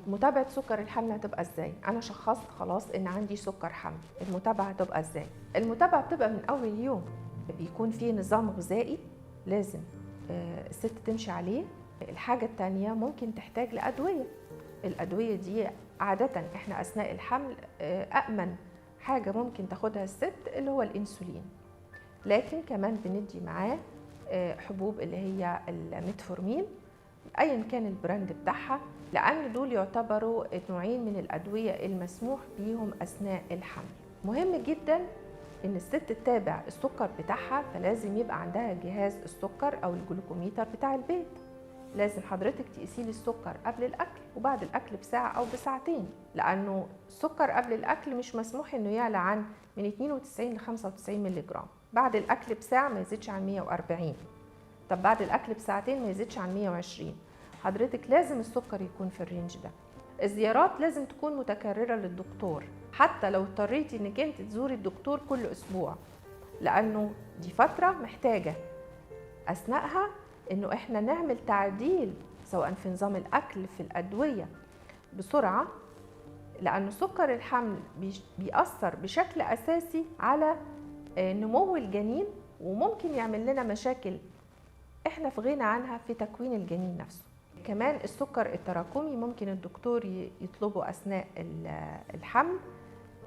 متابعة سكر الحمل هتبقى ازاي؟ أنا شخصت خلاص إن عندي سكر حمل، المتابعة هتبقى ازاي؟ المتابعة بتبقى من أول يوم، بيكون في نظام غذائي لازم الست تمشي عليه. الحاجة التانية ممكن تحتاج لأدوية. الأدوية دي عادة احنا أثناء الحمل أأمن حاجة ممكن تاخدها الست اللي هو الأنسولين، لكن كمان بندي معاه حبوب اللي هي الميتفورمين ايا كان البراند بتاعها، لان دول يعتبروا نوعين من الادويه المسموح بيهم اثناء الحمل. مهم جدا ان الست تتابع السكر بتاعها، فلازم يبقى عندها جهاز السكر او الجلوكوميتر بتاع البيت. لازم حضرتك تقيسي لي السكر قبل الاكل وبعد الاكل بساعه او بساعتين، لانه السكر قبل الاكل مش مسموح انه يعلى عن من 92 ل 95 مللي جرام، بعد الاكل بساعه ما يزيدش عن 140، طب بعد الاكل بساعتين ما يزيدش عن 120. حضرتك لازم السكر يكون في الرينج ده. الزيارات لازم تكون متكررة للدكتور، حتى لو اضطريتي انك انت تزوري الدكتور كل اسبوع، لانه دي فترة محتاجة اثناءها انه احنا نعمل تعديل سواء في نظام الاكل في الادوية بسرعة، لأن سكر الحمل بيأثر بشكل أساسي على نمو الجنين، وممكن يعمل لنا مشاكل احنا في غنى عنها في تكوين الجنين نفسه. كمان السكر التراكمي ممكن الدكتور يطلبه أثناء الحمل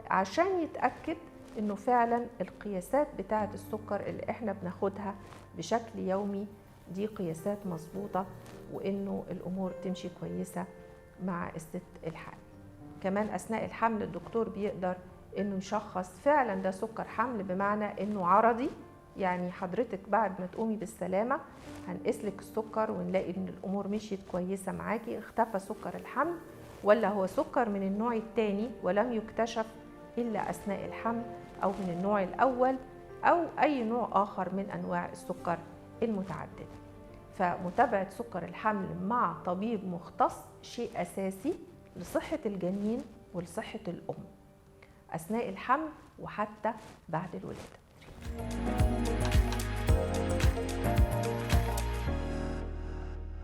عشان يتأكد انه فعلا القياسات بتاعة السكر اللي احنا بناخدها بشكل يومي دي قياسات مظبوطة، وانه الامور تمشي كويسة مع الست الحامل. كمان اثناء الحمل الدكتور بيقدر انه يشخص فعلا ده سكر حمل، بمعنى انه عرضي، يعني حضرتك بعد ما تقومي بالسلامة هنقيسلك السكر ونلاقي ان الامور مشيت كويسة معاكي، اختفى سكر الحمل، ولا هو سكر من النوع الثاني ولم يكتشف الا اثناء الحمل، او من النوع الاول، او اي نوع اخر من انواع السكر المتعددة. فمتابعة سكر الحمل مع طبيب مختص شيء اساسي لصحة الجنين ولصحة الام اثناء الحمل وحتى بعد الولادة.